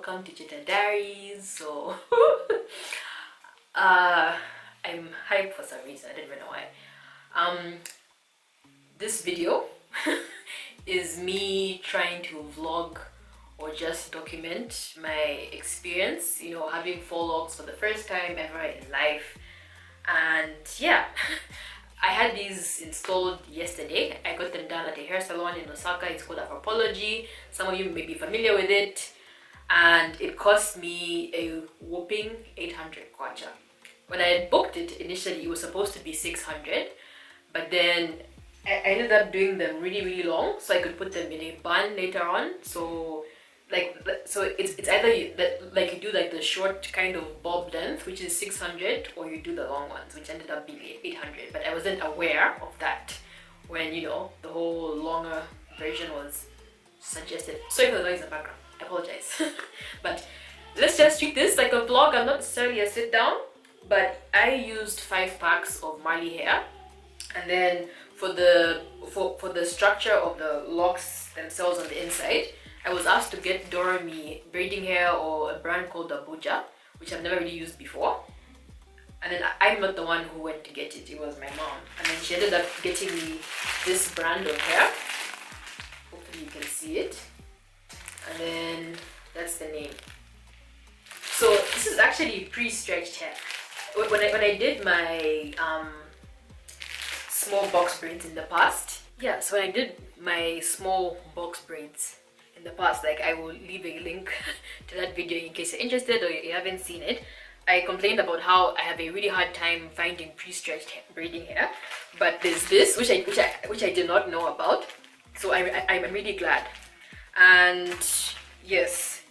welcome to Chita Diaries. So I'm hyped for some reason, I don't even know why. This video is me trying to vlog or just document my experience, you know, having FAUX LOCS for the first time ever in life. And yeah, I had these installed yesterday. I got them done at a hair salon in Lusaka. It's called Afropologie. Some of you may be familiar with it. And it cost me a whopping 800 kwacha. When I had booked it initially, it was supposed to be 600, but then I ended up doing them really long, so I could put them in a bun later on. So it's either you do like the short kind of bob length, which is 600, or you do the long ones, which ended up being 800. But I wasn't aware of that when, you know, the whole longer version was suggested. Sorry for the noise in the background, I apologize. But let's just treat this like a vlog. I'm not necessarily a sit down, but I used 5 packs of Marley Hair, and then for the structure of the locks themselves on the inside, I was asked to get Dorami braiding hair, or a brand called Abuja, which I've never really used before. And then I'm not the one who went to get it, it was my mom. And then she ended up getting me this brand of hair. Hopefully you can see it. And then that's the name. So this is actually pre-stretched hair. When I did my small box braids in the past, yeah, so when I did my small box braids in the past, like, I will leave a link to that video in case you're interested or you haven't seen it. I complained about how I have a really hard time finding pre-stretched braiding hair, but there's this which I did not know about, so I'm really glad. And yes,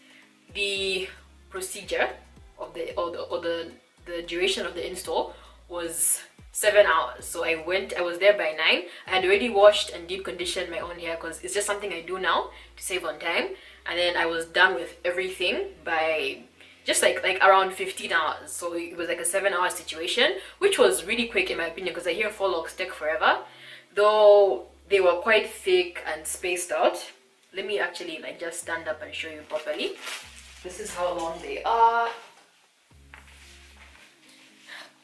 the procedure of the duration of the install was 7 hours. So I was there by 9. I had already washed and deep conditioned my own hair because it's just something I do now to save on time. And then I was done with everything by just like around 15 hours. So it was like a 7-hour situation, which was really quick in my opinion, because I hear FAUX LOCS take forever, though they were quite thick and spaced out. Let me actually just stand up and show you properly. This is how long they are.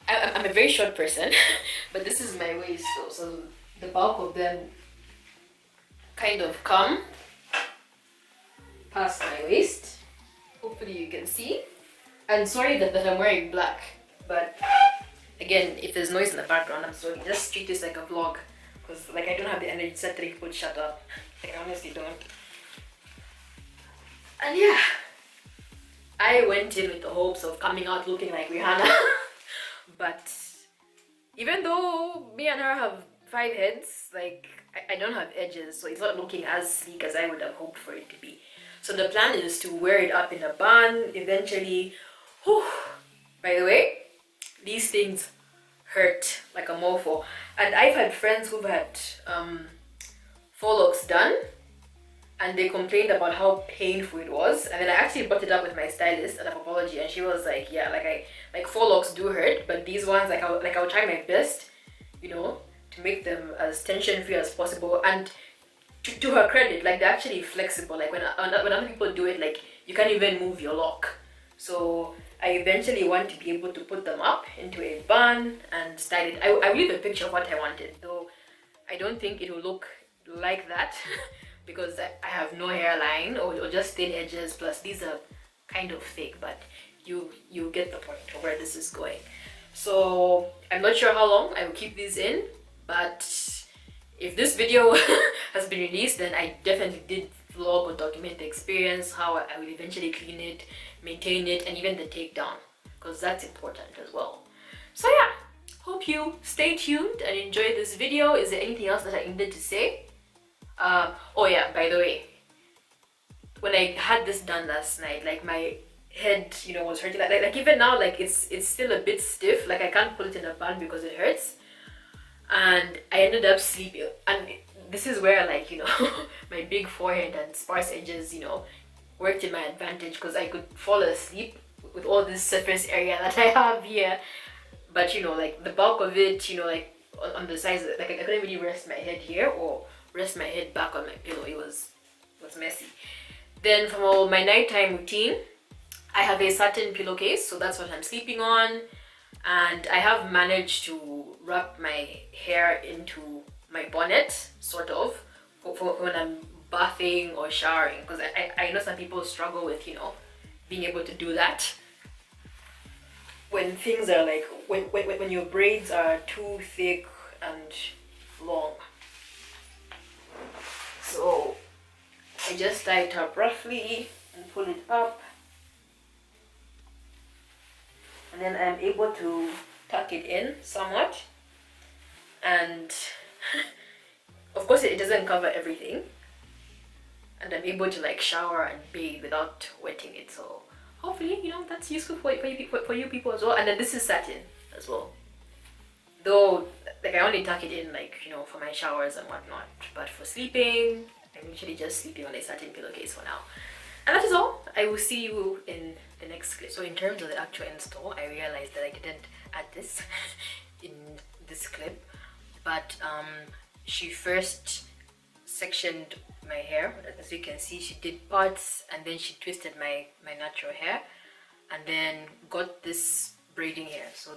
I'm a very short person, but this is my waist, so the bulk of them kind of come past my waist. Hopefully you can see. And sorry that I'm wearing black, but again, if there's noise in the background, I'm sorry. Just treat this like a vlog, because I don't have the energy to tell people to shut up. I honestly don't. And yeah, I went in with the hopes of coming out looking like Rihanna. But even though me and her have 5 heads, I don't have edges, so it's not looking as sleek as I would have hoped for it to be. So the plan is to wear it up in a bun eventually. Whew. By the way, these things hurt like a mofo. And I've had friends who've had FAUX LOCS done, and they complained about how painful it was. And then I actually brought it up with my stylist at Afropologie, and she was like, yeah, FAUX LOCS do hurt, but these ones, I'll try my best, you know, to make them as tension free as possible. And to her credit, they're actually flexible. When other people do it, you can't even move your lock. So I eventually want to be able to put them up into a bun and style it. I will leave a picture of what I wanted, though I don't think it will look like that because I have no hairline or just thin edges, plus these are kind of thick, but you get the point of where this is going. So I'm not sure how long I will keep these in, but if this video has been released, then I definitely did vlog or document the experience, how I will eventually clean it, maintain it, and even the takedown, because that's important as well. So yeah, hope you stay tuned and enjoy this video. Is there anything else that I needed to say? Oh yeah, by the way, when I had this done last night, my head, you know, was hurting. Even now, it's still a bit stiff. I can't put it in a bun because it hurts. And I ended up sleeping. And this is where, you know, my big forehead and sparse edges, you know, worked in my advantage, because I could fall asleep with all this surface area that I have here. But, you know, the bulk of it, you know, on the sides, I couldn't really rest my head here or rest my head back on my pillow. It was messy. Then for my nighttime routine, I have a satin pillowcase, so that's what I'm sleeping on, and I have managed to wrap my hair into my bonnet, sort of, for when I'm bathing or showering, because I know some people struggle with, you know, being able to do that when things are like, when your braids are too thick and long. So I just tie it up roughly and pull it up, and then I'm able to tuck it in somewhat, and of course it doesn't cover everything, and I'm able to like shower and bathe without wetting it. So hopefully, you know, that's useful for you people as well. And then this is satin as well, though like I only tuck it in like, you know, for my showers and whatnot, but for sleeping I'm usually just sleeping on a satin pillowcase for now. And that is all. I will see you in the next clip. So in terms of the actual install, I realized that I didn't add this in this clip, but she first sectioned my hair. As you can see, she did parts, and then she twisted my natural hair, and then got this braiding hair. So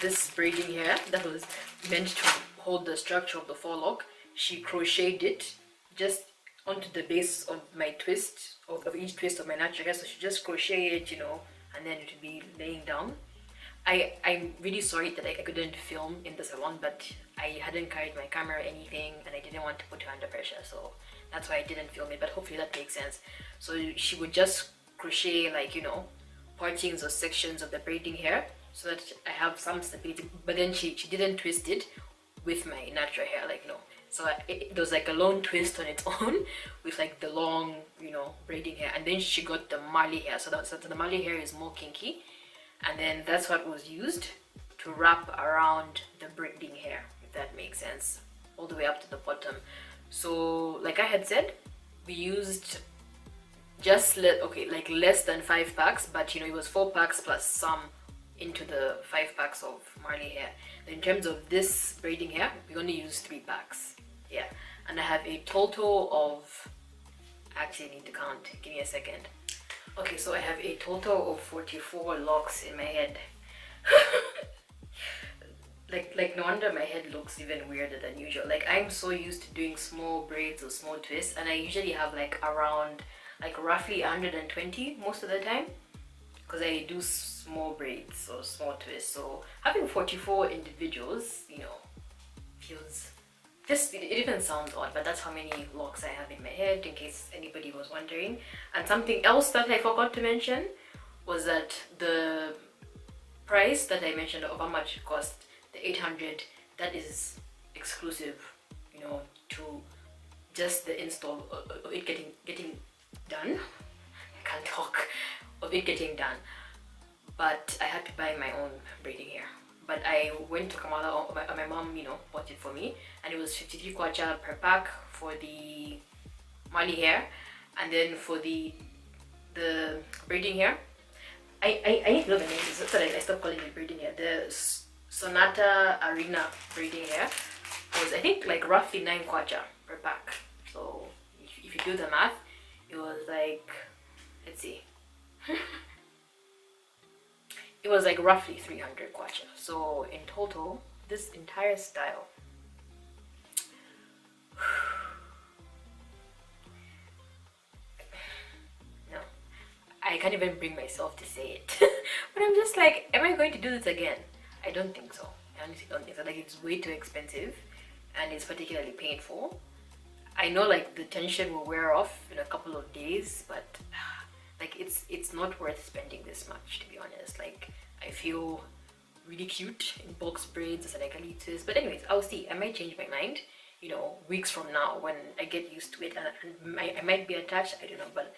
this braiding hair that was meant to hold the structure of the FAUX loc, she crocheted it just onto the base of my twist, of each twist of my natural hair. So she just crocheted it, you know, and then it would be laying down. I'm really sorry that I couldn't film in the salon, but I hadn't carried my camera or anything, and I didn't want to put her under pressure, so that's why I didn't film it, but hopefully that makes sense. So she would just crochet, like, you know, partings or sections of the braiding hair so that I have some stability, but then she didn't twist it with my natural hair, like, no. So it was like a long twist on its own with like the long, you know, braiding hair, and then she got the Marley hair. So the Marley hair is more kinky, and then that's what was used to wrap around the braiding hair, if that makes sense, all the way up to the bottom. So like I had said, we used just less than 5 packs, but you know, it was 4 packs plus some into the 5 packs of Marley hair. In terms of this braiding hair, we only used 3 packs. Yeah, and I have a total of, actually I need to count, give me a second. Okay, so I have a total of 44 locks in my head. like no wonder my head looks even weirder than usual. Like, I'm so used to doing small braids or small twists, and I usually have like around like roughly 120 most of the time, because I do small braids or small twists. So having 44 individuals, you know, feels just, it even sounds odd, but that's how many locks I have in my head, in case anybody was wondering. And something else that I forgot to mention was that the price that I mentioned of how much it cost, the 800, that is exclusive, you know, to just the install of it getting done. I can't talk, of it getting done. But I had to buy my own braiding hair. But I went to Kamala, my mom, you know, bought it for me, and it was 53 kwacha per pack for the Marley hair, and then for the braiding hair, I need to know the name, so that I stopped calling it braiding hair. The Sonato Arena braiding hair was, I think, like roughly 9 kwacha per pack. So if you do the math, it was like, let's see. It was like roughly 300 kwacha. So in total, this entire style, no, I can't even bring myself to say it. But I'm just like, am I going to do this again? I don't think so. I honestly don't think so. Like, it's way too expensive, and it's particularly painful. I know like the tension will wear off in a couple of days, but like it's not worth spending this much, to be honest. Like, I feel really cute in box braids as an eucalyptus, but anyways, I'll see. I might change my mind, you know, weeks from now when I get used to it, and I might be attached, I don't know. But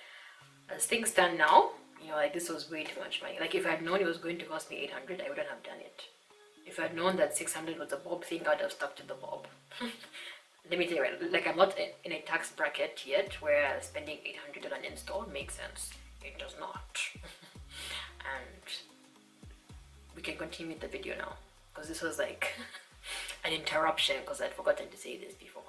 as things stand now, you know, like, this was way too much money. Like, if I had known it was going to cost me 800, I wouldn't have done it. If I had known that 600 was a bob thing, I'd have stuck to the bob. Let me tell you, like, I'm not in a tax bracket yet where spending 800 on an install makes sense. It does not. And we can continue with the video now, because this was like an interruption because I'd forgotten to say this before.